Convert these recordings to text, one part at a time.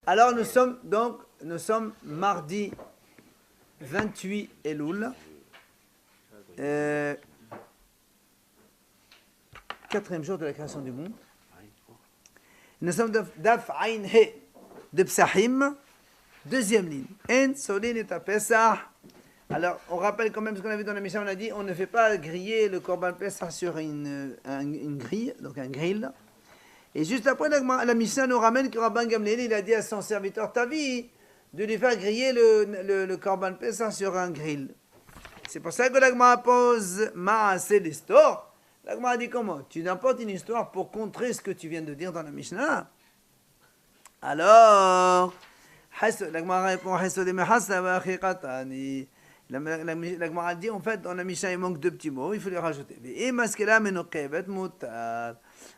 Alors nous sommes mardi 28 Elul, quatrième jour de la création du monde. Nous sommes Daf Ain He de Psahim, deuxième ligne. En Solin et Pesach. Alors on rappelle quand même ce qu'on a vu dans la Mishnah, on a dit on ne fait pas griller le Korban Pesach sur une grille, donc un grill. Et juste après, la Mishnah nous ramène que Rabban Gamliel, il a dit à son serviteur Tavi de lui faire griller le Korban Pesach sur un grill. C'est pour ça que l'Agma pose Maaseh l'histoire. L'Agma a dit comment? Tu n'apportes une histoire pour contrer ce que tu viens de dire dans la Mishnah. Alors, l'Agma répond l'Agma a dit en fait dans la Mishnah il manque deux petits mots, il faut les rajouter.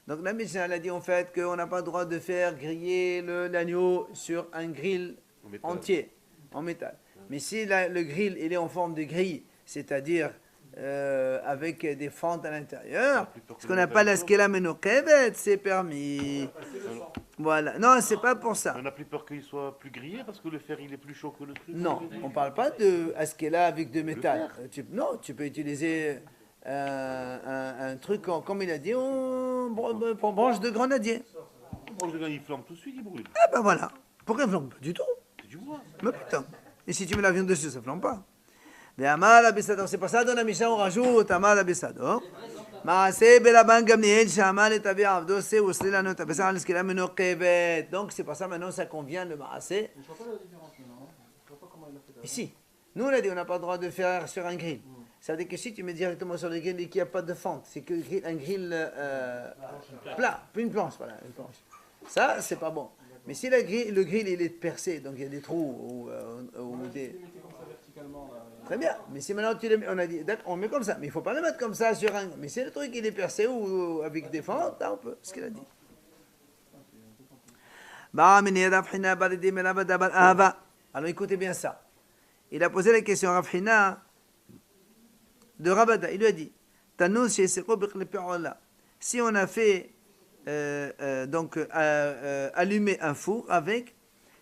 Donc la Mishnah a dit en fait qu'on n'a pas le droit de faire griller l'agneau sur un grill entier, en métal. Mais si le grill il est en forme de grille, c'est-à-dire avec des fentes à l'intérieur, ce qu'on appelle la skela menokevet, c'est permis. Voilà. Non, c'est pas pour ça. On n'a plus peur qu'il soit plus grillé parce que le fer il est plus chaud que le truc. Non, on parle pas de askela avec de métal. Non, tu peux utiliser un truc comme il a dit pour branche de grenadier. Branche de grenadier, il flambe tout de suite, il brûle. Ah ben voilà. Pourquoi il flambe pas du tout? C'est du bois. Mais putain. Et si tu mets la viande dessus, ça flambe pas. Mais Amal Abissador, c'est pour ça dans la Mishnah on rajoute Amal Abissador. Maaseh belaban gamliel shamal et tabi avdo se usli lanu tabesa al skila meno kevet. Donc c'est pour ça maintenant ça convient le Maaseh. Je ne vois pas la différence maintenant. Je ne vois pas comment il a fait. Ici, nous on a dit on n'a pas le droit de faire sur un grill. Ça veut dire que si tu mets directement sur le grill et qu'il n'y a pas de fente, c'est que un grill plat, une planche, voilà, une planche. Ça c'est pas bon. Mais si le grill il est percé, donc il y a des trous ou des... Très bien, mais si maintenant tu le mets, on a dit, d'accord, on met comme ça, mais il ne faut pas le mettre comme ça sur un... Mais si le truc il est percé ou avec des fentes, là on peut, ce qu'il a dit. Alors écoutez bien ça. Il a posé la question à Rav Hina de Rabada, il lui a dit, si on a fait allumer un four avec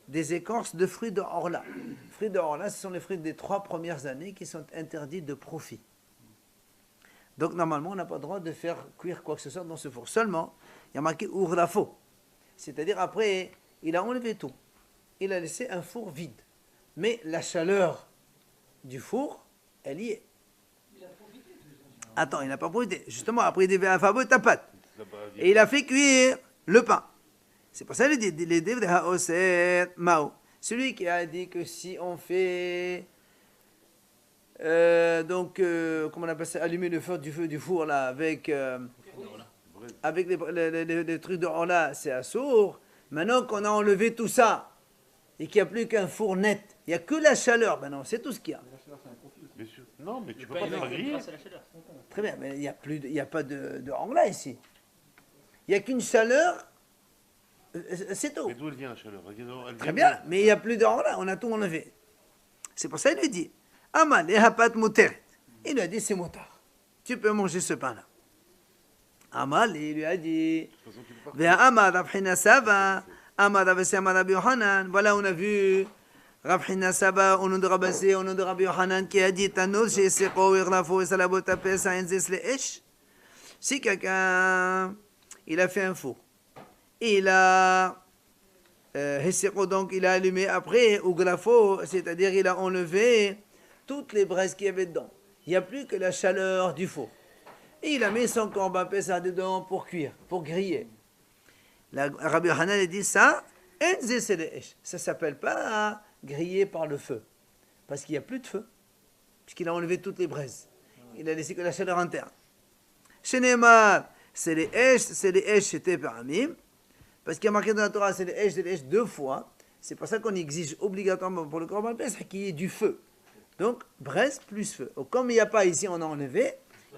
des écorces de fruits de orla. Fruits de orla, ce sont les fruits des 3 premières années qui sont interdits de profit. Donc normalement, on n'a pas le droit de faire cuire quoi que ce soit dans ce four. Seulement, il y a marqué urlafo. C'est-à-dire après, il a enlevé tout. Il a laissé un four vide. Mais la chaleur du four, elle y est. Attends, il n'a pas profité. Justement, après, il devait faire un tapat. Et il a fait cuire le pain. C'est pour ça qu'il dit les devres haoset mao. Celui qui a dit que si on fait comment on appelle ça, allumer le feu du four là avec les trucs de là, c'est assourd. Maintenant qu'on a enlevé tout ça et qu'il n'y a plus qu'un four net, il n'y a que la chaleur maintenant, c'est tout ce qu'il y a. Bien sûr. Non, mais tu peux pas faire griller. Très bien, mais il n'y a pas de là ici. Il n'y a qu'une chaleur. C'est tout. Mais d'où elle vient la chaleur? Très bien, mais il n'y a plus de là, on a tout enlevé. C'est pour ça qu'il lui dit Amal et hapat muteret. Il lui a dit c'est motard. Tu peux manger ce pain-là. Amal, il lui a dit Amar Rav Hina Saba, Amar Rav Sema Rabbi Yohanan. Voilà, on a vu Rav Hina Saba, au nom de Rabbi au nom de Rabbi Yohanan, qui a dit Tanur chez Seko, Irlafo, et Salabot Apesa, Enzes le Esh. Si quelqu'un il a fait un faux. Il a donc il a allumé après au glafo, c'est-à-dire il a enlevé toutes les braises qu'il y avait dedans. Il n'y a plus que la chaleur du four. Et il a mis son korban pesach dedans pour cuire, pour griller. Rabbi Yohanan a dit ça, ça ne s'appelle pas griller par le feu, parce qu'il n'y a plus de feu, puisqu'il a enlevé toutes les braises. Il a laissé que la chaleur interne. Chez Neymar, c'est les Esh, c'était Paramim. Parce qu'il y a marqué dans la Torah, c'est les Esh 2 fois. C'est pour ça qu'on exige obligatoirement pour le Korban Pesach qu'il y ait du feu. Donc, braise plus feu. Comme il n'y a pas ici, on a enlevé.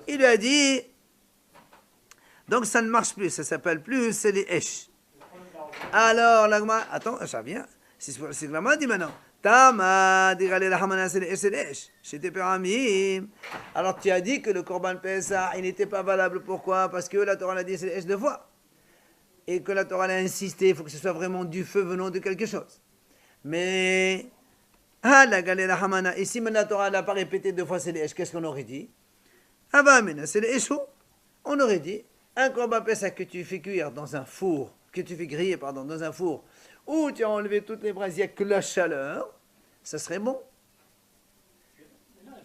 Il lui a dit, donc ça ne marche plus, ça s'appelle plus, c'est les Esh. Alors, l'agma, attends, ça vient. C'est ce que l'agma dit maintenant. Tama, dirale la hamana, c'est les Esh. C'était Paramim. Alors, tu as dit que le Korban Pesach, il n'était pas valable. Pourquoi? Parce que la Torah l'a dit, c'est les Esh 2 fois. et que la Torah a insisté, il faut que ce soit vraiment du feu venant de quelque chose. Mais, la galera hamana, ici, mais la Torah n'a pas répété 2 fois c'est les qu'est-ce qu'on aurait dit? Ah bah, mais c'est les échous. On aurait dit, un korban Pessah que tu fais cuire dans un four, que tu fais griller, pardon, dans un four, où tu as enlevé toutes les braises, il n'y a que la chaleur, ça serait bon.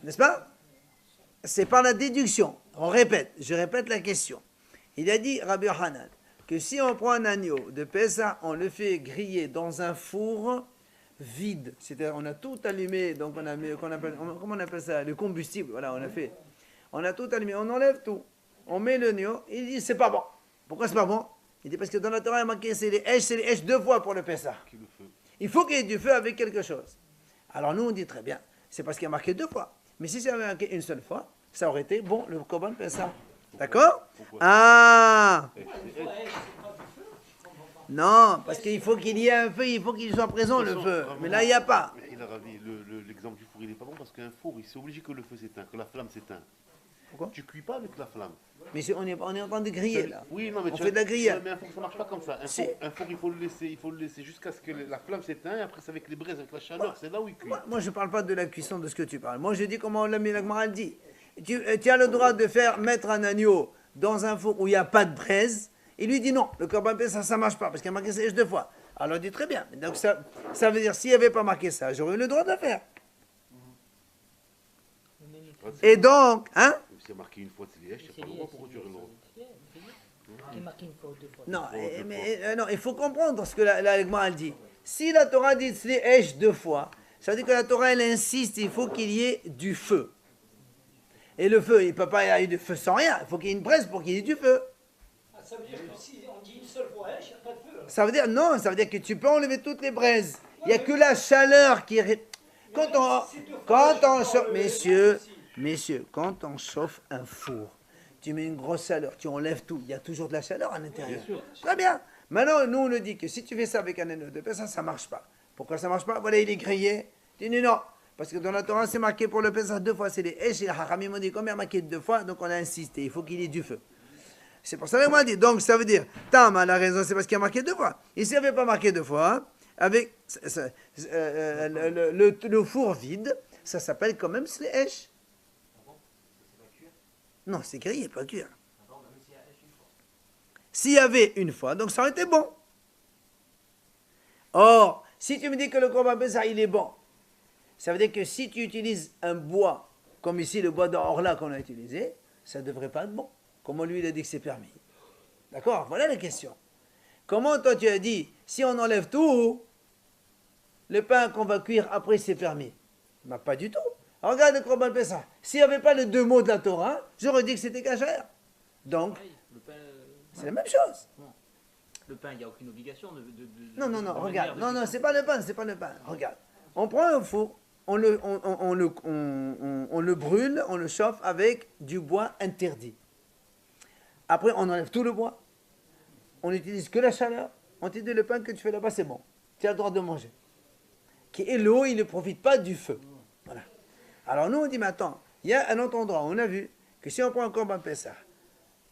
N'est-ce pas? C'est par la déduction. On répète, je répète la question. Il a dit, Rabbi Yochanan, que si on prend un agneau de Pessah, on le fait griller dans un four vide. C'est-à-dire, on a tout allumé, donc on a mis, comment on appelle ça? Le combustible, voilà, on a tout allumé, on enlève tout. On met l'agneau, il dit, c'est pas bon. Pourquoi c'est pas bon? Il dit, parce que dans la Torah, il y a marqué, c'est les Hesh 2 fois pour le Pessah. Il faut qu'il y ait du feu avec quelque chose. Alors nous, on dit très bien, c'est parce qu'il y a marqué 2 fois. Mais si ça avait marqué une seule fois, ça aurait été bon, le korban Pessah. D'accord? Ah! Non, parce qu'il faut qu'il y ait un feu, il faut qu'il soit présent le feu. Mais là, il n'y a pas. Il a ravi, l'exemple du four, il n'est pas bon parce qu'un four, c'est obligé que le feu s'éteint, que la flamme s'éteint. Pourquoi? Tu cuis pas avec la flamme. Mais on est en train de griller là. Oui, non, mais on fait de la grillade. Mais un four, ça ne marche pas comme ça. Un four, il faut le laisser jusqu'à ce que la flamme s'éteint. Et après, c'est avec les braises, avec la chaleur, c'est là où il cuit. Moi, je ne parle pas de la cuisson de ce que tu parles. Moi, je dis comment la Gemara dit. Tu as le droit de mettre un agneau dans un four où il n'y a pas de braise. Il lui dit non, le korban Pessah, ça ne marche pas parce qu'il a marqué ça 2 fois. Alors, il dit très bien. Donc, ça veut dire, s'il n'y avait pas marqué ça, j'aurais eu le droit de le faire. Et donc, hein? Si il y a marqué une fois de CDH, il n'y a pas le droit pour retirer le droit. Non, non, il faut comprendre ce que la Gemara dit. Si la Torah dit CDH 2 fois, ça veut dire que la Torah, elle insiste, il faut qu'il y ait du feu. Et le feu, il ne peut pas y avoir du feu sans rien. Il faut qu'il y ait une braise pour qu'il y ait du feu. Ça veut dire que si on dit une seule fois, il n'y a pas de feu. Ça veut dire, non, ça veut dire que tu peux enlever toutes les braises. Il n'y a que la chaleur qui... Quand on chauffe... Messieurs, quand on chauffe un four, tu mets une grosse chaleur, tu enlèves tout, il y a toujours de la chaleur à l'intérieur. Très bien. Maintenant, nous, on nous dit que si tu fais ça avec un agneau de Pessah, ça ne marche pas. Pourquoi ça ne marche pas? Voilà, il est grillé. Tu dis non. Parce que dans la Torah, c'est marqué pour le Pessah 2 fois, c'est les Hesh et les Haramim ont dit combien marqué 2 fois, donc on a insisté, il faut qu'il y ait du feu. C'est pour ça que moi, dit. Donc, ça veut dire, Tam a la raison, c'est parce qu'il y a marqué 2 fois. Et s'il n'y avait pas marqué 2 fois, avec le four vide, ça s'appelle quand même Hesh. Non, c'est grillé, pas cuire. S'il y avait une fois, donc ça aurait été bon. Or, si tu me dis que le korban Pessah, il est bon, ça veut dire que si tu utilises un bois, comme ici le bois d'Orla qu'on a utilisé, ça ne devrait pas être bon. Comment lui, il a dit que c'est permis. D'accord? Voilà la question. Comment toi tu as dit, si on enlève tout, le pain qu'on va cuire après c'est permis? Ben, pas du tout. Regarde le korban Pessah. S'il n'y avait pas les 2 mots de la Torah, j'aurais dit que c'était cachère. Donc, c'est la même chose. Le pain, il n'y a aucune obligation de non, regarde. Non, c'est pas le pain, Regarde. On prend un four, on le brûle, on le chauffe avec du bois interdit. Après, on enlève tout le bois. On n'utilise que la chaleur. On te dit le pain que tu fais là-bas, c'est bon. Tu as le droit de manger. Et l'eau, il ne profite pas du feu. Voilà. Alors nous, on dit, mais attends, il y a un autre endroit. On a vu que si on prend un korban Pessah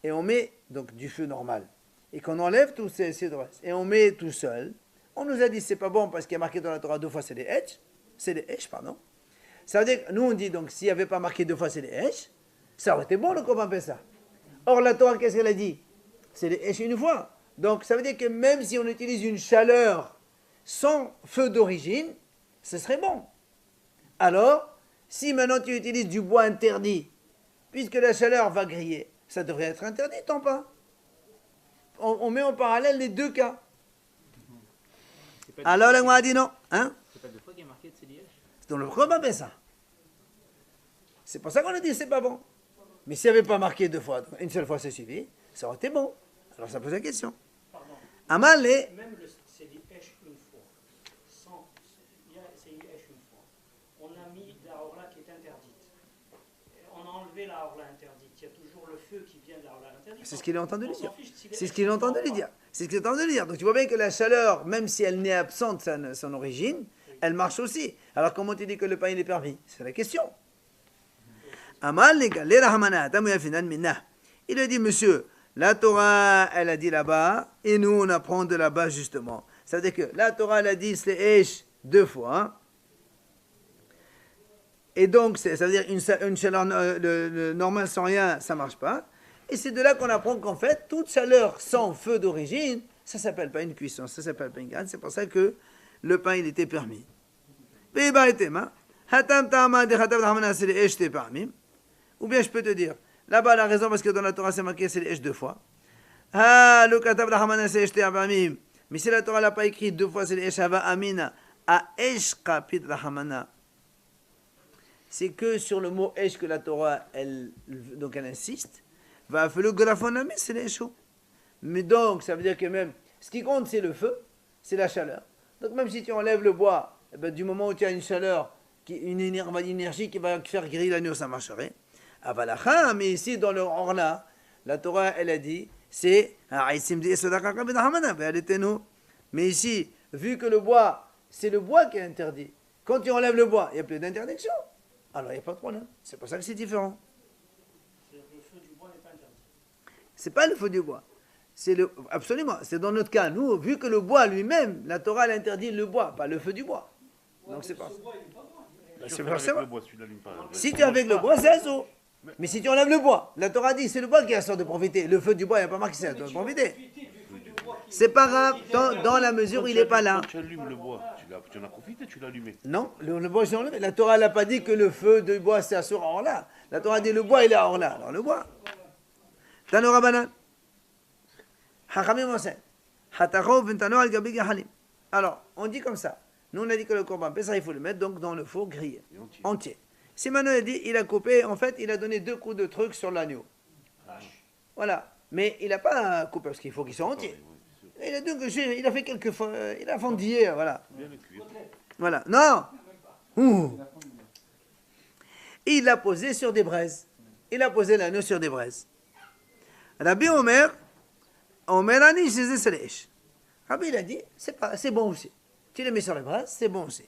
et on met donc du feu normal et qu'on enlève tous ces braises et on met tout seul, on nous a dit c'est pas bon parce qu'il y a marqué dans la Torah 2 fois c'est les Hesh, pardon. Ça veut dire que nous on dit donc s'il n'y avait pas marqué 2 fois c'est les Hesh, ça aurait été bon le korban Pessah. Or la Torah qu'est-ce qu'elle a dit? C'est les Hesh une fois. Donc ça veut dire que même si on utilise une chaleur sans feu d'origine, ce serait bon. Alors, si maintenant tu utilises du bois interdit, puisque la chaleur va griller, ça devrait être interdit ton pain. On met en parallèle les 2 cas. Alors la Gemara dit non. Hein? C'est pas 2 fois qu'il y a marqué de CDH. C'est dans le korban Pessah. C'est pour ça qu'on a dit c'est pas bon. Mais s'il n'y avait pas marqué 2 fois, une seule fois c'est suffit, ça aurait été bon. Alors ça pose la question. Amal et... Même c'est des Hesh une fois. C'est une Hesh une fois. On a mis la Orla qui est interdite. On a enlevé la Orla interdite. Il y a toujours le feu qui vient de la Orla interdite. C'est ce qu'il est en train de lui dire. C'est ce qu'il est en train de lui dire. C'est ce qu'il est en train de lui dire. Donc tu vois bien que la chaleur, même si elle n'est absente de son origine, elle marche aussi. Alors comment tu dis que le pain il est permis? C'est la question. Amal les gars, il a dit monsieur, la Torah, elle a dit là-bas, Et nous, on apprend de là-bas, justement. Ça veut dire que la Torah, elle a dit, c'est Esh 2 fois. Hein. Et donc, ça veut dire une chaleur normale sans rien, ça ne marche pas. Et c'est de là qu'on apprend qu'en fait, toute chaleur sans feu d'origine, ça ne s'appelle pas une cuisson, ça ne s'appelle pas une graine. C'est pour ça que le pain, il était permis. Ou bien je peux te dire, là-bas la raison parce que dans la Torah c'est marqué c'est les Esh 2 fois. Mais si la Torah l'a pas écrit 2 fois c'est les Esh Hava Amina, à Esh Kapit Rahamana, c'est que sur le mot Esh que la Torah elle insiste, va faire le grafonami c'est les Esh. Mais donc ça veut dire que même ce qui compte c'est le feu, c'est la chaleur. Donc même si tu enlèves le bois, eh ben, du moment où tu as une chaleur, une énergie qui va faire griller l'agneau, ça marcherait. Avalacha, mais ici dans le Orla, la Torah elle a dit, c'est mais ici, vu que le bois, c'est le bois qui est interdit. Quand tu enlèves le bois, il n'y a plus d'interdiction. Alors il n'y a pas de problème. C'est pour ça que c'est différent. Le feu du bois n'est pas interdit. C'est pas le feu du bois. Absolument, c'est dans notre cas. Nous, vu que le bois lui-même, la Torah elle interdit le bois, pas le feu du bois. Donc c'est pas ça. C'est forcément. Le bois, si tu l'allumes pas. Si tu es avec le bois, c'est azo. Mais si tu enlèves le bois, la Torah dit c'est le bois qui a sorte de profiter. Le feu du bois, il n'y a pas marqué ça, de profiter. C'est pas grave, dans la mesure où il n'est pas là. Quand tu allumes le bois, tu en as profité, tu l'as allumé. Non, le bois, c'est enlevé. La Torah n'a pas dit que le feu du bois, c'est à hors là. La Torah dit le bois, il est hors là. Alors le bois. Tano Rabbanan. Alors, on dit comme ça. Nous, on a dit que le corban Pessah, il faut le mettre donc dans le four grillé, entier. Si maintenant il dit, il a coupé, en fait, il a donné 2 coups de truc sur l'agneau. Voilà. Mais il n'a pas coupé parce qu'il faut qu'il soit entier. Il a fait quelques fois, il a fendillé, voilà. Voilà. Non. Il l'a posé sur des braises. Il a posé l'agneau sur des braises. Rabbi Omer Ani, c'est les Esh. Rabbi, il a dit, c'est bon aussi. Tu les mets sur les braises, c'est bon aussi.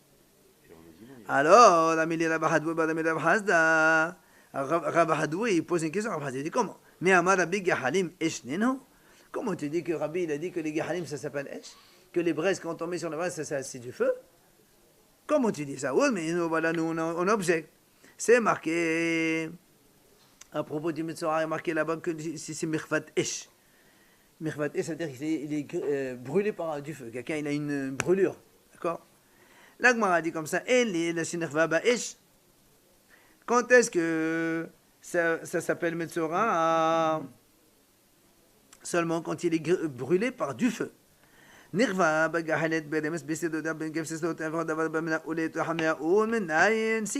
Alors, Rabbi il pose une question. Il dit comment? Mais Amar Rabbi Gahalim Esh Nino. Comment tu dis que Rabbi il a dit que les Gahalim ça s'appelle Esh? Que les braises quand on met sur les braises ça c'est du feu? Comment tu dis ça? Oui, mais nous, voilà, nous on objecte. C'est marqué à propos du Metzora, il est marqué là-bas que c'est Mirvat Esh. Mirvat Esh, c'est-à-dire qu'il est brûlé par du feu. Quelqu'un il a une brûlure. D'accord? L'Agmara dit comme ça, quand est-ce que ça s'appelle Metzora? Seulement quand il est brûlé par du feu. Si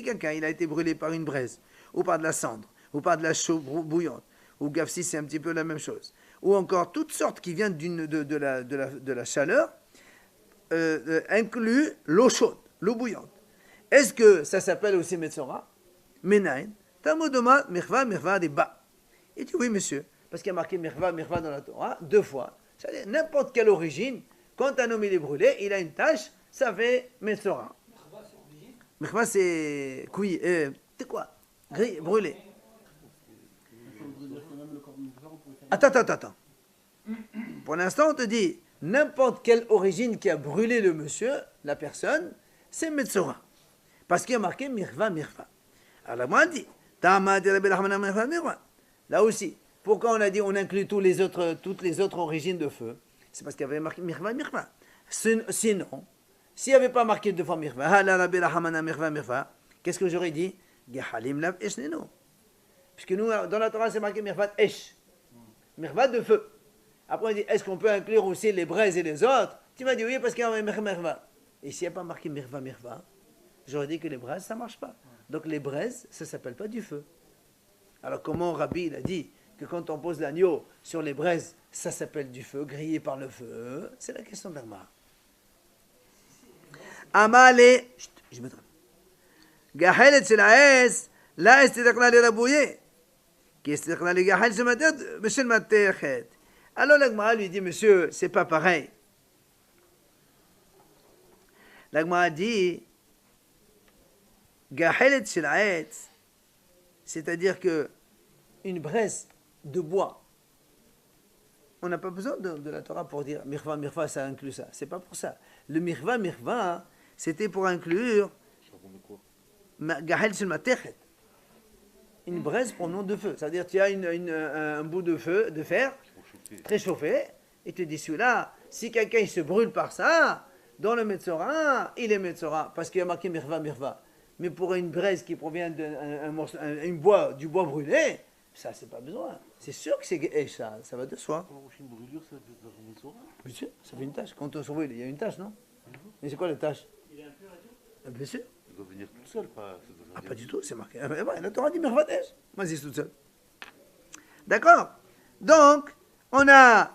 quelqu'un il a été brûlé par une braise, ou par de la cendre, ou par de la chaux bouillante, ou gafsi c'est un petit peu la même chose, ou encore toutes sortes qui viennent de la chaleur, inclut l'eau chaude, l'eau bouillante. Est-ce que ça s'appelle aussi Metzora? Menaïn. Tamodoma, mirva, mirva, des bas. Il dit oui, monsieur, parce qu'il y a marqué mirva, mirva dans la Torah, 2 fois. C'est-à-dire, n'importe quelle origine, quand un homme il est brûlé, il a une tâche, ça fait Metzora. Mirva, c'est cuit, c'est quoi? Brûlé. Attends. Pour l'instant, on te dit, n'importe quelle origine qui a brûlé le monsieur, la personne, c'est Metzora. Parce qu'il y a marqué Mirva, Mirva. Alors moi, on dit, là aussi, pourquoi on a dit on inclut toutes les autres origines de feu? C'est parce qu'il y avait marqué Mirva, Mirva. Sinon, s'il n'y avait pas marqué 2 fois Mirva, qu'est-ce que j'aurais dit? Puisque nous, dans la Torah, c'est marqué Mirva Esh. Mirva de feu. Après, on dit, est-ce qu'on peut inclure aussi les braises et les autres? Tu m'as dit oui, parce qu'il y a Mirva. Et s'il n'y a pas marqué Mirva, Mirva, j'aurais dit que les braises, ça ne marche pas. Donc les braises, ça ne s'appelle pas du feu. Alors comment Rabbi il a dit que quand on pose l'agneau sur les braises, ça s'appelle du feu, grillé par le feu? C'est la question d'Agmara. Amale, je me trompe. Gahelet c'est la S, la S c'est la rabouillé. Qui est la Gahelet c'est ma tête, monsieur ma tête. Alors l'Agmara lui dit, monsieur, c'est pas pareil. L'Agmara dit, Gahelet Shilaetz, c'est-à-dire que une braise de bois, on n'a pas besoin de la Torah pour dire mirva, mirva, ça inclut ça. C'est pas pour ça. Le mirva, mirva, c'était pour inclure Je raconte de quoi? gahel shel matechet. Une braise pour nom de feu. C'est-à-dire, tu as un bout de feu, de fer, Il faut chauffer. très chauffé, et tu dis celui-là, si quelqu'un il se brûle par ça, dans le Metzora, il est Metzora, parce qu'il y a marqué mirva, mirva. Mais pour une braise qui provient du bois brûlé, ça, c'est pas besoin. C'est sûr que c'est Gehesh, ça va de soi. Quand on fait une brûlure, ça fait dans une Metzora. Bien sûr, ça fait une tâche. Quand on se brûle, il y a une tâche, non? Mais c'est quoi la tâche? Il est impur et tout. Bien sûr. Ça doit venir tout seul, pas. Ça doit Ah, venir- pas du tout, c'est marqué. Ah, ben, la Torah dit Mervadesh. Vas-y, c'est tout seul. D'accord? Donc, on a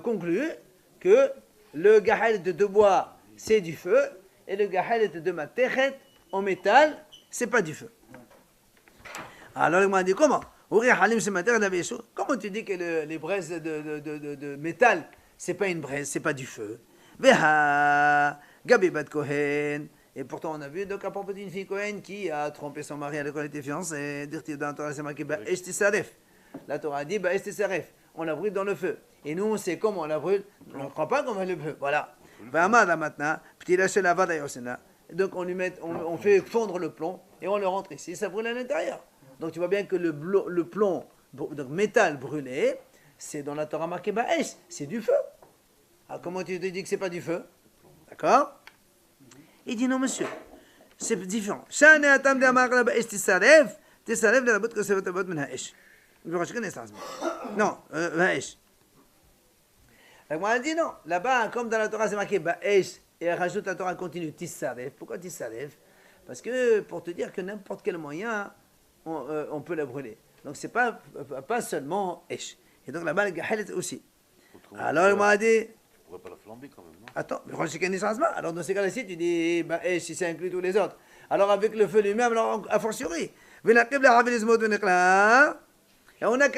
conclu que le gahalet de bois, c'est du feu, et le gahalet de matechet en métal, c'est pas du feu. Alors, il m'a dit comment? Comment tu dis que les braises de métal, c'est pas une braise, c'est pas du feu? Veha, Gabi Bat Kohen. Et pourtant, on a vu donc à propos d'une fille Kohen qui a trompé son mari alors qu'elle était fiancée. Dans la Torah, c'est marqué Ba'esh Tisaref. La Torah dit Ba'esh Tisaref. On la brûle dans le feu. Et nous, on sait comment on la brûle. On ne croit pas qu'on va le feu. Voilà. Va'amad maintenant, petit lâcher la vada yosena. Donc on fait fondre le plomb et on le rentre ici. Ça brûle à l'intérieur. Donc tu vois bien que le plomb, donc métal brûlé, c'est dans la Torah marqué Ba'esh. C'est du feu. Alors comment tu te dis que c'est pas du feu? D'accord? Il dit non, monsieur, c'est différent. Non, Ba'esh. Donc moi, elle dit non. Là-bas, comme dans la Torah, c'est marqué Ba'esh, et elle rajoute la Torah continue, Tisaref. Pourquoi Tisaref? Parce que pour te dire que n'importe quel moyen, on peut la brûler. Donc c'est pas seulement Esh. Et donc là-bas, le Gahelet aussi. Autrement, Alors, il m'a dit. on pourrait pas la flamber quand même, non? Attends, mais c'est qu'un changement. Alors dans ces cas-là-ci, tu dis, bah, si ça inclut tous les autres. Alors avec le feu lui-même, alors a fortiori. Et on a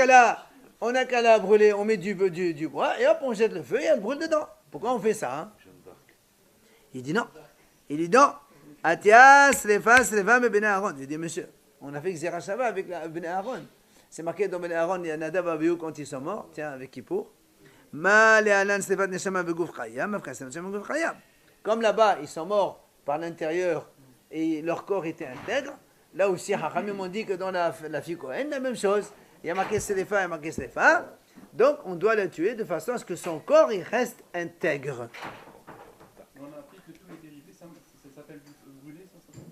qu'à la brûler, on met du bois, et hop, on jette le feu et elle brûle dedans. Pourquoi on fait ça, hein? Jeanne d'Arc. Il dit non. Il dit non. Atias, les femmes et Ben Aaron. Il dit, monsieur, on a fait Xera Shava avec Ben Aaron. C'est marqué dans Ben Aaron, il y a Nadav et Abihu quand ils sont morts, tiens, avec Kippour. Comme là-bas, ils sont morts par l'intérieur et leur corps était intègre, là aussi, Hachamim ont dit que dans la fille Cohen, la même chose. Il y a marqué Selefa, il y a marqué Selefa. Donc, on doit la tuer de façon à ce que son corps il reste intègre. On a appris que tous les dérivés, ça s'appelle brûler, ça s'appelle.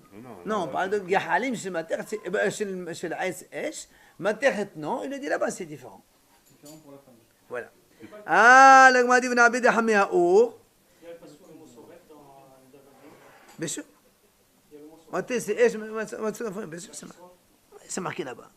Non, on parle de Gahalim chez Mater, chez la Esh. Mater, non, il a dit là-bas, c'est différent. Différent pour la femme. Voilà. Ah, la Gemara dit, vous n'avez pas de Haméaour. Il y a le passage de Mossoref dans Davavim. Bien sûr. Il y a le Mossoref. Mater, c'est Esh, bien sûr, c'est marqué là-bas.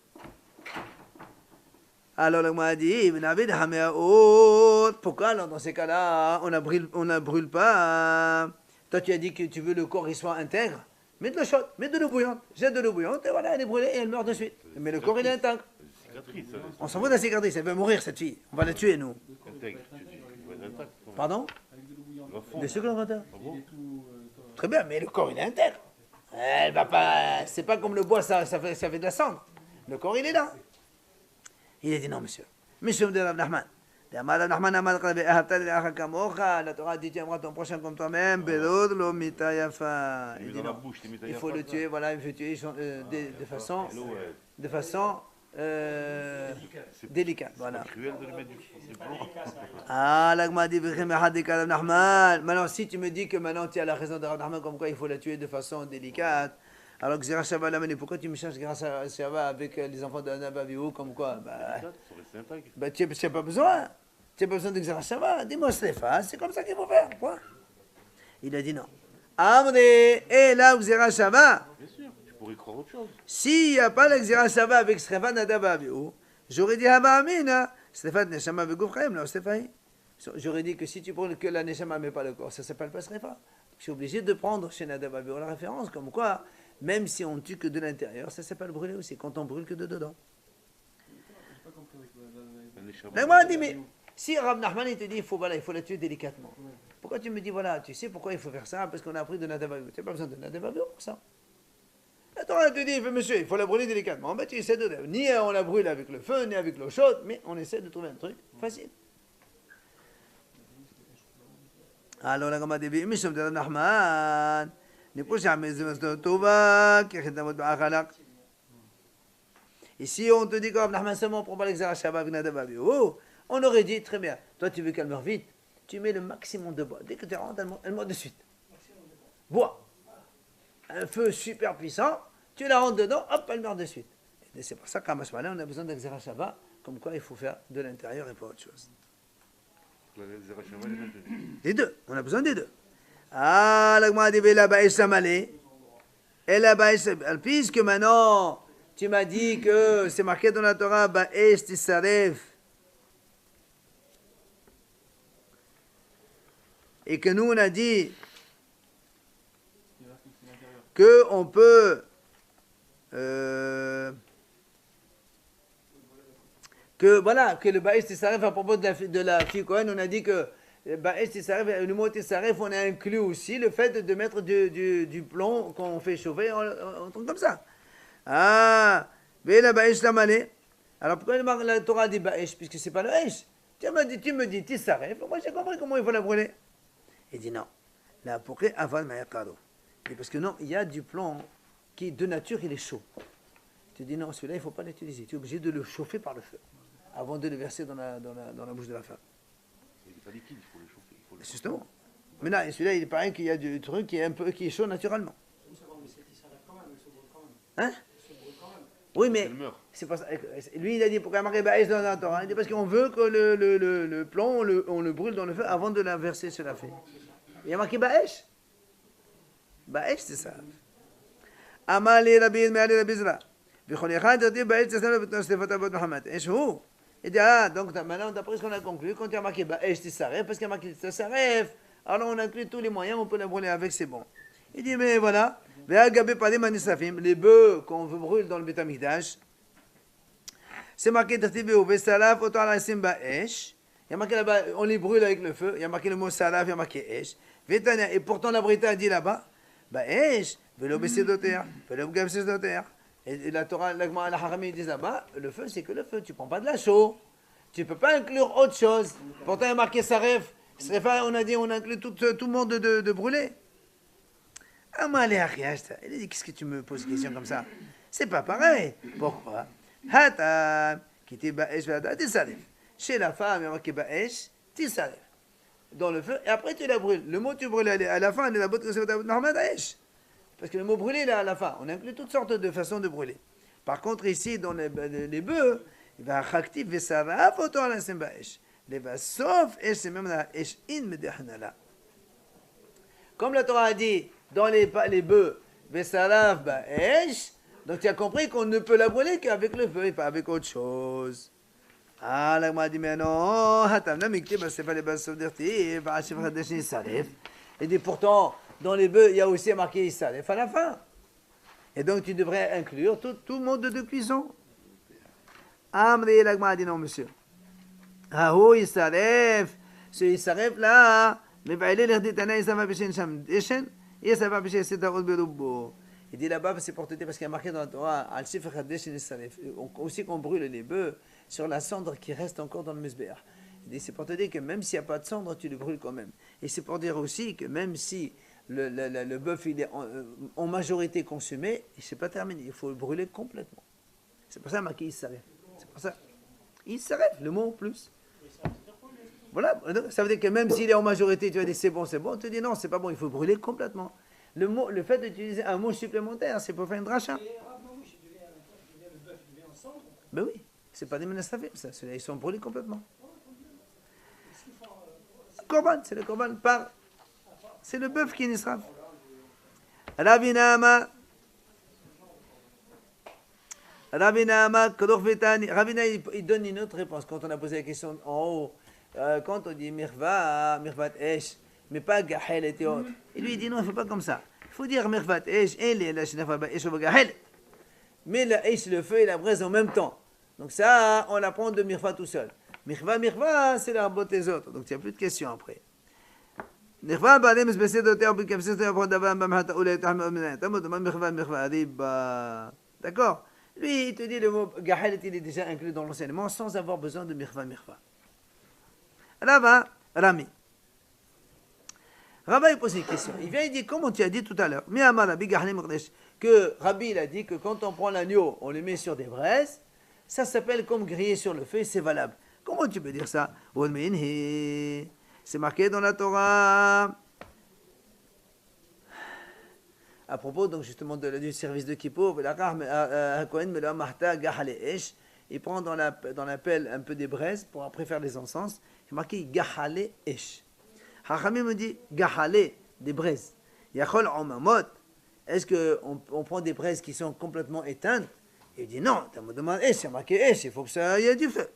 Alors, la Gemara dit, vous n'avez pas de Haméaour. Pourquoi, alors, dans ces cas-là, on ne brûle pas? Toi, tu as dit que tu veux le corps il soit intègre. Mets de l'eau chaude, mets de l'eau bouillante. Jette de l'eau bouillante, et voilà, elle est brûlée et elle meurt de suite. Mais le corps, il est intègre. Cicatrice, On s'en fout de la cicatrice, elle va mourir, cette fille. On va la tuer, nous. intègre, tu dis. Il va être intact. Pardon? Avec de l'eau bouillante. Il va fondre. Bien sûr que l'on entend. Ah bon? Il est tout. Très bien, mais le corps, il est intègre. Elle va pas. C'est pas comme le bois, ça fait de la cendre. Le corps, il est là. Il a dit non, monsieur. Monsieur de Rav Nachman. La Torah dit tu aimeras ton prochain comme toi-même. Belod lo mitayafa. Il Il met dit dans la non. bouche, il met Il faut le tuer, voilà, il faut tuer de façon délicate. Voilà. Cruel de lui mettre du blanc. Ah, l'agma dit Rav Nachman. Maintenant, si tu me dis que maintenant tu as la raison de Rav Nachman, comme quoi il faut la tuer de façon délicate, alors que Xera Shava l'a mené, pourquoi tu me cherches Xera Shava avec les enfants de Nadav comme quoi? Ça reste intact. Tu n'as pas besoin. Tu n'as pas besoin de Xera Shava. Dis-moi Stéphane, c'est comme ça qu'il faut faire. Quoi? Il a dit non. Amré, et là, Xera Shava. Bien sûr, tu pourrais croire autre chose. S'il n'y a pas la Xera Shava avec Stéphane Nadav Avihu, j'aurais dit Haba Amina, Stéphane Neshama Begufraim, là, Stéphane. J'aurais dit que si tu prends que la Neshama mais pas le corps, ça ne s'appelle pas Sréfa. Je suis obligé de prendre chez Nadav Avihu la référence, comme quoi, même si on tue que de l'intérieur, ça s'appelle brûler aussi, quand on brûle que de dedans. J'ai pas compris avec Un échappement. Mais moi, dit, mais si Rav Nachman il te dit il faut la tuer délicatement, pourquoi tu me dis voilà, tu sais pourquoi il faut faire ça? Parce qu'on a appris de Nadav Avihu. Tu n'as pas besoin de Nadav Avihu pour ça. La Torah te dit monsieur, il faut la brûler délicatement. Ben, tu essaies de. Ni on la brûle avec le feu, ni avec l'eau chaude, mais on essaie de trouver un truc Facile. Alors la Gemara dit, Mishum de Nachman, ici on te dit que Nachman seulement pour pas l'exercer Shabbat, on aurait dit très bien, toi tu veux qu'elle meure vite, tu mets le maximum de bois. Dès que tu rentres, elle meurt de suite. Bois. Un feu super puissant, tu la rentres dedans, hop, elle meurt de suite. Et c'est pour ça qu'à Masmala, on a besoin d'exercer Shabbat, comme quoi il faut faire de l'intérieur et pas autre chose. Les deux, on a besoin des deux. Ah, la Gemara dit la Baïs Samalé. Et la Baïs, puisque maintenant tu m'as dit que c'est marqué dans la Torah, Baïs Tisaref. Et que nous on a dit que on peut que voilà que le Baïs Tisaref à propos de la fille Cohen, on a dit que Baïs Tisaref, le mot Tisaref, on a inclus aussi le fait de mettre du plomb qu'on fait chauffer, un truc comme ça. Ah, mais la Baïs Lamalé. Alors pourquoi la Torah dit Baïs, puisque c'est pas le Baïs? Tu me dis Tisaref, moi j'ai compris comment il faut la brûler. Il dit non. La pourquoi aval mayakaro. Parce que non, il y a du plomb qui de nature il est chaud. Tu dis non, celui-là il ne faut pas l'utiliser. Tu es obligé de le chauffer par le feu avant de le verser dans la bouche de la femme. Il n'est pas liquide, il faut le chauffer. Justement. Mais là, celui-là il paraît qu'il y a du truc qui est chaud naturellement. Une seconde, mais c'est Tisaref quand même, il se brûle quand même. Hein? Il se brûle quand même. Oui, mais Elle meurt. c'est pas ça. Lui, il a dit pourquoi marquer Baïs dans la Torah. Il dit parce qu'on veut que le plomb, on le brûle dans le feu avant de la verser sur la fée. Il y a marqué Baïs. Baïs, c'est ça. Amali Rabbi Meali Rabbi Zra. Il dit, ah, donc maintenant, d'après ce qu'on a conclu, quand il y a marqué Baïs Tisaref, parce qu'il y a marqué Tisaref, alors on inclut tous les moyens, on peut la brûler avec, c'est bon. Il dit, mais voilà, les bœufs qu'on veut brûler dans le Beth Amikdash, c'est marqué Vesaraf, autant la Simba Esh. Il y a marqué là-bas, on les brûle avec le feu. Il y a marqué le mot Saraf, il y a marqué Esh. Et pourtant la Brita a dit là-bas, Esh, Velo Bessédoter, Velo Gabsédoter. Et la Torah, la Haramim dit là-bas, le feu c'est que le feu, tu prends pas de la chaux. Tu peux pas inclure autre chose. Pourtant il y a marqué Saref. On a dit, on inclut tout le monde de brûler. Il a dit, qu'est-ce que tu me poses une question comme ça? C'est pas pareil. Pourquoi? Chez la femme, il y a marqué Baesh, Tisaref. Dans le feu, et après tu la brûles. Le mot tu brûles à la fin, il est la botte que c'est normal Baesh. Parce que le mot brûler, là, à la fin, on inclut toutes sortes de façons de brûler. Par contre, ici, dans les bœufs, il va actif Vesaraf, autant la Baesh. Les va sauf, et c'est même la Esh in Medehnala. Comme la Torah a dit, dans les bœufs, Vesaraf, Baesh, donc tu as compris qu'on ne peut la brûler qu'avec le feu et pas avec autre chose. Ah, la Gemara dit, mais non, et dit pourtant, dans les bœufs, il y a aussi marqué Issalef à la fin. Et donc tu devrais inclure tout le mode de cuisson. Amri, la Gemara dit non, monsieur. Ah, oh, Issalef, ce Issalef là, mais va aller l'air d'éternel, il s'en va pêcher une chambre d'échelle, et ça va pêcher cette route de l'eau. Il dit là-bas, c'est pour te dire, parce qu'il y a marqué dans la Torah, Al-Sifr Hadesh Issalef, aussi qu'on brûle les bœufs sur la cendre qui reste encore dans le Mesbéach. Il dit, c'est pour te dire que même s'il n'y a pas de cendre, tu le brûles quand même. Et c'est pour dire aussi que même si le bœuf il est en majorité consumé, c'est pas terminé, il faut le brûler complètement. C'est pour ça marqué Issalef. C'est pour ça. Issalef, le mot en plus. Voilà, ça veut dire que même s'il est en majorité, tu vas dire c'est bon, tu dis non, c'est pas bon, il faut le brûler complètement. Le fait d'utiliser un mot supplémentaire, c'est pour faire une dracha. Ben oui, c'est pas des menastafim, ça. Ils sont brûlés complètement. Korban, c'est le korban par. C'est le bœuf qui est nisraf. Ravina, Ravina, il donne une autre réponse. Quand on a posé la question en haut, quand on dit mirvat esh, mais pas gahel et autres. Et lui, il dit non, il ne faut pas comme ça. Il faut dire mirvat esh, mais la esh, le feu et la braise en même temps. Donc ça, on l'apprend de mirva tout seul. Mirva, c'est la rabote des autres. Donc il n'y a plus de questions après. D'accord? Lui, il te dit le mot gahel, il est déjà inclus dans l'enseignement sans avoir besoin de mirva. Rava, Rami. Rava, il pose une question. Il vient, il dit, comment tu as dit tout à l'heure, que Rabbi, il a dit que quand on prend l'agneau, on le met sur des braises, ça s'appelle comme griller sur le feu et c'est valable. Comment tu peux dire ça? C'est marqué dans la Torah. À propos donc justement du service de Kippour, il prend dans la pelle un peu des braises pour après faire les encens. C'est marqué Gahale Esh. Hachamim me dit Gahale, des braises. Yachol Omamot. Est-ce qu'on prend des braises qui sont complètement éteintes? Il dit non, tu me demandes Esh, c'est marqué Esh, il faut qu'il y ait du feu.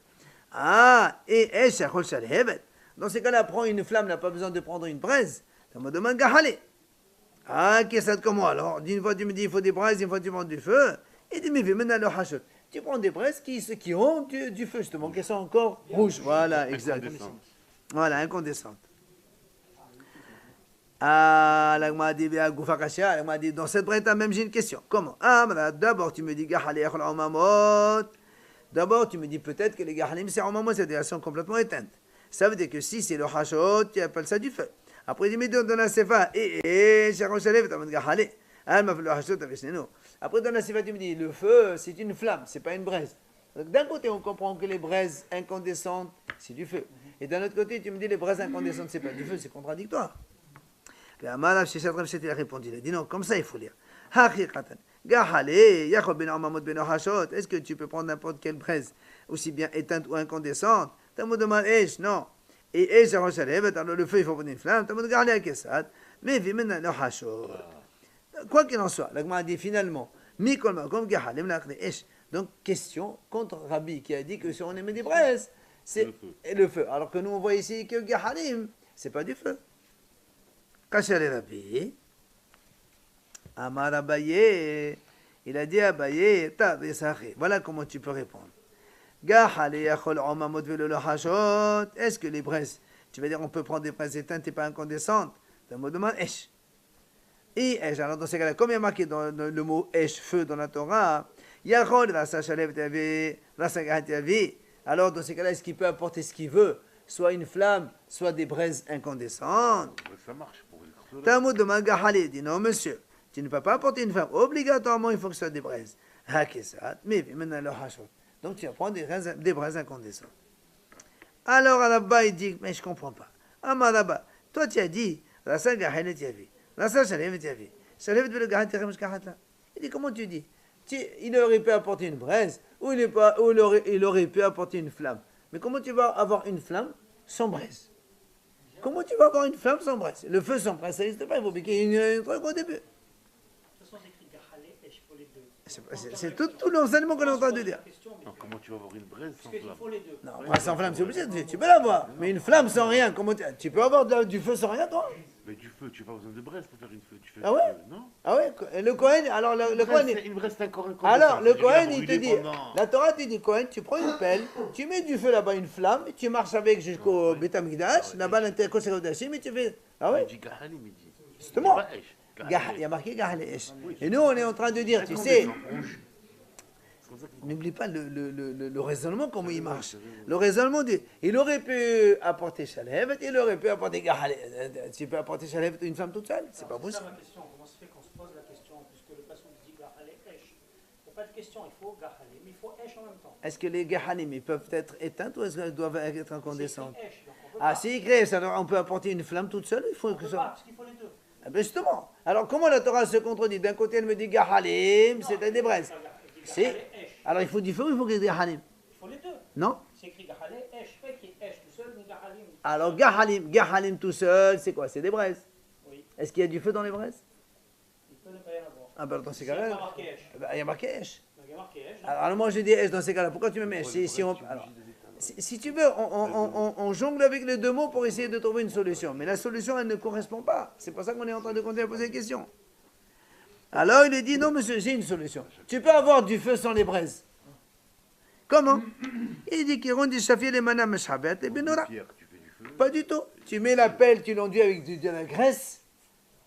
Ah, et Esh, Yachol Shalhevet. Dans ces cas-là, prends une flamme, n'a pas besoin de prendre une braise. Tu me demandes Gahale. Ah, qu'est-ce que comment alors? Une fois tu me dis il faut des braises, une fois tu prends du feu. Il dit mais maintenant le hachot. Tu prends des braises qui ont du feu justement, qui sont encore rouges. Voilà, exact. Voilà, incandescentes. Ah, là, m'a dit dans cette braise même j'ai une question. Comment? Ah, d'abord tu me dis d'abord tu me dis peut-être que les gahalim c'est en mamot, c'est-à-dire elles sont complètement éteintes. Ça veut dire que si c'est le hachot, tu appelles ça du feu. Après, il dit, mais dans la Sefa, après, dans la Sefa, tu me dis, le feu, c'est une flamme, c'est pas une braise. Donc, d'un côté, on comprend que les braises incandescentes, c'est du feu. Et d'un autre côté, tu me dis, les braises incandescentes, c'est pas du feu, c'est contradictoire. Le Amalav, chez Shadram, il a répondu, il a dit, non, comme ça, il faut lire. Est-ce que tu peux prendre n'importe quelle braise, aussi bien éteinte ou incandescente? Tu me demandes, non. Et alors le feu, il faut prendre une flamme, tu me regardes à Kessad, mais maintenant le hachot. Quoi qu'il en soit, l'agma a dit finalement, donc question contre Rabbi qui a dit que si on émet des braises, c'est le feu. Alors que nous on voit ici que Gahalim, c'est pas du feu. Kachal Rabbi, Amar Abaye, il a dit à Abaye, voilà comment tu peux répondre. Est-ce que les braises, tu vas dire on peut prendre des braises éteintes et pas incandescentes? Tu me demandes Esh. Et Esh, alors dans ces cas-là, comme il y a marqué dans le mot Esh, feu dans la Torah, alors dans ces cas-là, est-ce qu'il peut apporter ce qu'il veut? Soit une flamme, soit des braises incandescentes. Ça marche pour le Tu me demandes Gahale, dit non monsieur, tu ne peux pas apporter une flamme. Obligatoirement, il faut que ce soit des braises. Mais maintenant le hachot. Donc tu vas prendre des braises incandescentes. Alors là-bas, il dit, mais je ne comprends pas. Amar là-bas, toi tu as dit, la salle Gahale tu as vu. La salle Shalev tu as vu. Shalev tu as vu. Il dit, comment tu dis? Il aurait pu apporter une braise, ou il aurait pu apporter une flamme. Mais comment tu vas avoir une flamme sans braise? Comment tu vas avoir une flamme sans braise? Le feu sans braise, ça n'existe pas, il faut piquer une truc au début. C'est tout l'enseignement qu'on est en train de dire. Non, comment tu vas avoir une braise sans flamme? Non, braise sans flamme, c'est obligé, tu peux l'avoir. Mais une flamme sans rien, comment tu peux avoir du feu sans rien, toi? Mais du feu, tu n'as pas besoin de braise pour faire une feu. Tu fais Ah ouais? Non. Ah ouais? Le Kohen, alors le Kohen... Une braise, c'est encore un Alors, le Kohen, il te dit, la Torah te dit, Kohen, tu prends une pelle, tu mets du feu là-bas, une flamme, tu marches avec jusqu'au Beth Amikdash, là-bas, l'intérieur d'Hachim, et tu fais... Ah ouais? Il dit Gahalim, il dit. Justement. Pas Esh. Il y a marqué Gahale Esh. Et nous, on est en train de dire, tu sais... N'oublie pas le raisonnement, comment il marche. Le raisonnement dit, il aurait pu apporter Shalev, il aurait pu apporter Gahale. Tu peux apporter Shalev une femme toute seule? C'est pas possible. C'est ça ma question. Comment se fait qu'on se pose la question, puisque le passage dit Gahale Esh? Il n'y a pas de question, il faut Gahale, mais il faut Esh en même temps. Est-ce que les Gahalim, ils peuvent être éteintes ou est-ce qu'elles doivent être incandescentes? C'est écrit Esh, donc on peut Ah, pas. c'est écrit, ça, on peut apporter une flamme toute seule, il faut On que peut ça... pas, parce qu'il faut les deux. Ah ben justement. Alors comment la Torah se contredit? D'un côté, elle me dit Gahalim, c'est des braises. C'est C'est... Alors il faut du feu ou il faut qu'il y ait des Gahalim? Il faut les deux. Non? C'est écrit Gahale Esh, pas écrit Esh tout seul, ni Gahalim. Alors Gahalim tout seul, c'est quoi? C'est des braises. Oui, Est-ce qu'il y a du feu dans les braises? il peut ne pas y en avoir. Ah ben dans ces Il n'y a cas-là... pas marqué Esh. Ben, il y a marqué Esh. Donc il y a marqué Esh. Alors moi je dis Esh dans ces cas-là. Pourquoi tu me mets Esh? Si tu veux, on jongle avec les deux mots pour essayer de trouver une solution. Mais la solution, elle ne correspond pas. C'est pour ça qu'on est en train de continuer à poser des questions. Alors il lui dit, non monsieur, j'ai une solution. Tu peux avoir du feu sans les braises. Comment? Il dit qu'il rend du shafir les manam meshabet et benora. Pierre, tu fais du feu. Pas du tout. Tu mets la pelle, tu l'enduis avec de la graisse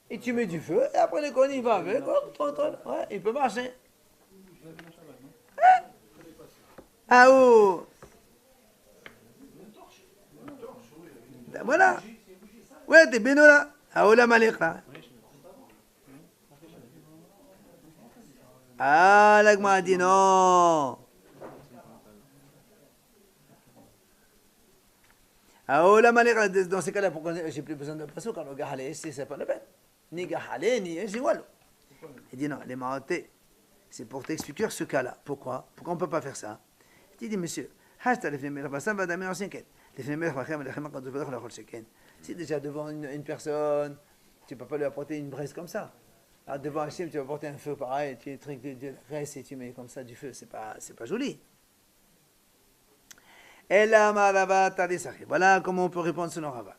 et tu mets du feu. Et après le coin, il va avec. Hop, ouais, il peut marcher. Hein? Ah oh! Voilà. Ouais, t'es bénola. Aola Malikha. Ah, l'agma a dit non. Aola Malikha, dans ces cas-là, pourquoi j'ai plus besoin de passo quand le gars allait, c'est pas la peine. Ni gars allait, ni j'ai wallo. Il dit non, les marotés, c'est pour t'expliquer ce cas-là. Pourquoi on ne peut pas faire ça? Il dit, monsieur, si déjà devant une personne, tu ne peux pas lui apporter une braise comme ça. Alors devant Hachem, tu vas apporter un feu pareil, tu trinques de graisse et tu mets comme ça du feu, c'est pas joli. Voilà comment on peut répondre sur nos rabats.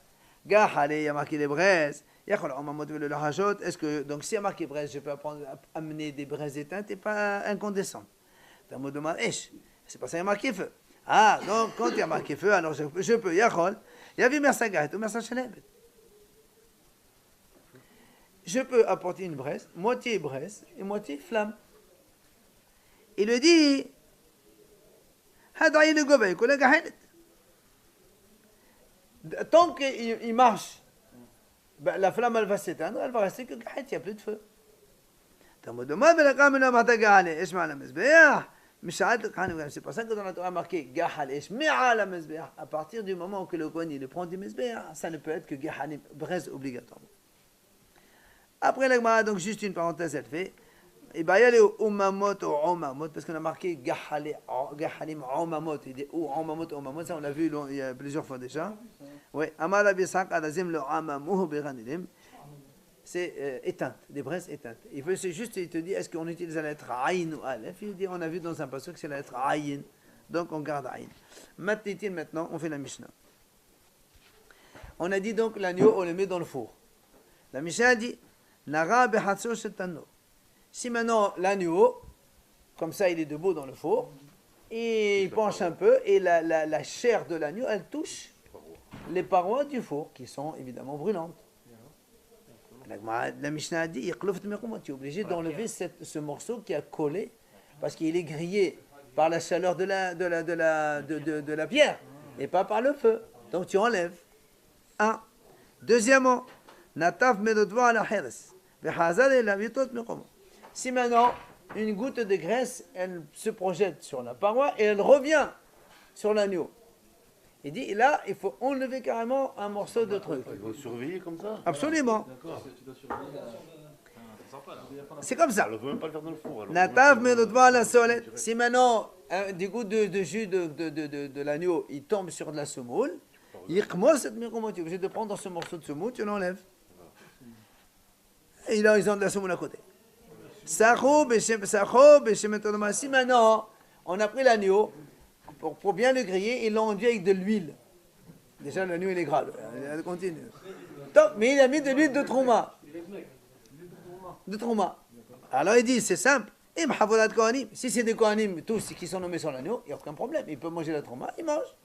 Gahale, il y a marqué les braises. Est-ce que, donc si il y a marqué braise, je peux amener des braises éteintes et pas incandescentes? C'est pas ça, il y a marqué feu. Ah, donc quand il y a marqué feu, alors je peux, Yachol, Yavi Mersagat ou Mersachelebet. Je peux apporter une braise, moitié braise et moitié flamme. Il lui dit, Hadaï le Gobey, collègue tant qu'il marche, ben, la flamme elle va s'éteindre, elle va rester que il n'y a plus de feu. C'est pour ça que dans la Torah marqué à partir du moment que le Kohen il prend du Mizbeah, ça ne peut être que braise obligatoirement. Après l'Agmara, donc juste une parenthèse, elle fait, et bah il y a les Umamot ou Umamot, parce qu'on a marqué Gahalim Umamot, il dit ou Umamot, ça on l'a vu il y a plusieurs fois déjà. Oui, Amar Abisak Adazim le Amamuh Beranilim, c'est éteinte, des braises éteintes. Il veut, c'est juste, il te dit, est-ce qu'on utilise la lettre Aïn ou Aleph? Il dit, on a vu dans un passage que c'est la lettre Aïn, donc on garde Aïn. Maintenant, on fait la Mishnah. On a dit donc l'agneau, on le met dans le four. La Mishnah dit, si maintenant l'agneau, comme ça il est debout dans le four, et il penche un peu, et la chair de l'agneau, elle touche les parois du four, qui sont évidemment brûlantes. La Mishnah a dit, tu es obligé d'enlever ce morceau qui a collé, parce qu'il est grillé par la chaleur de la pierre, et pas par le feu. Donc tu enlèves. Un. Deuxièmement, si maintenant, une goutte de graisse, elle se projette sur la paroi, et elle revient sur l'agneau. Il dit, là, il faut enlever carrément un morceau de truc. Il faut surveiller comme ça? Absolument. D'accord. C'est comme ça. On ne veut même pas le faire dans le four. Si maintenant, du goût de jus de l'agneau, il tombe sur de la semoule, tu es obligé de prendre ce morceau de semoule, tu l'enlèves. Et là, ils ont de la semoule à côté. Si maintenant, on a pris l'agneau, pour bien le griller, ils l'ont enduit avec de l'huile. Déjà, l'agneau, il est gras. Elle continue. Donc, mais il a mis de l'huile de trouma. De trouma. Alors, il dit, c'est simple. Si c'est des kohanim, tous qui sont nommés sur l'agneau, il n'y a aucun problème. Ils peuvent manger la trouma, ils mangent.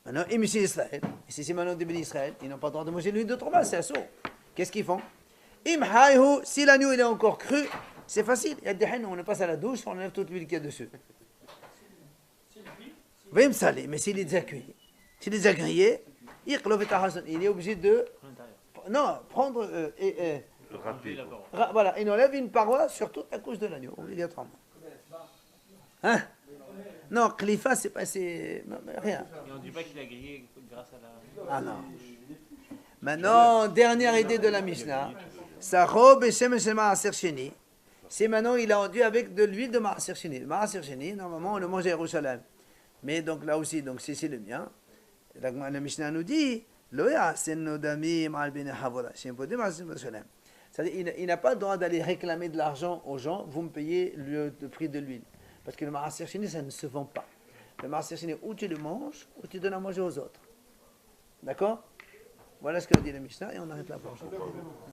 Maintenant, ici Israël, si c'est maintenant des bénis Israël, ils n'ont pas le droit de manger l'huile de trouma, c'est assaut. Qu'est-ce qu'ils font? Si l'agneau il est encore cru, c'est facile. Il y a des haines, on le passe à la douche, on enlève toute l'huile qu'il y a dessus. Va me saler, mais s'il est déjà cuit, s'il est déjà grillé, il est obligé de prendre voilà, il enlève une paroi sur toute la couche de l'agneau, obligatoirement. Hein? Non, Khalifa, c'est pas rien. Et on ne dit pas qu'il a grillé grâce à la... Ah non. Maintenant, dernière idée de la Mishnah. Sa robe et shemesh ma'aser sheni. C'est maintenant il a enduit avec de l'huile de ma'aser sheni. Le ma'aser sheni, normalement on le mange à Jérusalem. Mais donc là aussi, donc c'est le mien. La Mishnah nous dit, c'est-à-dire, il n'a pas le droit d'aller réclamer de l'argent aux gens, vous me payez le prix de l'huile. Parce que le ma'aser sheni, ça ne se vend pas. Le ma'aser sheni, ou tu le manges, ou tu donnes à manger aux autres. D'accord? Voilà ce que dit la Mishnah, et on arrête là pour aujourd'hui.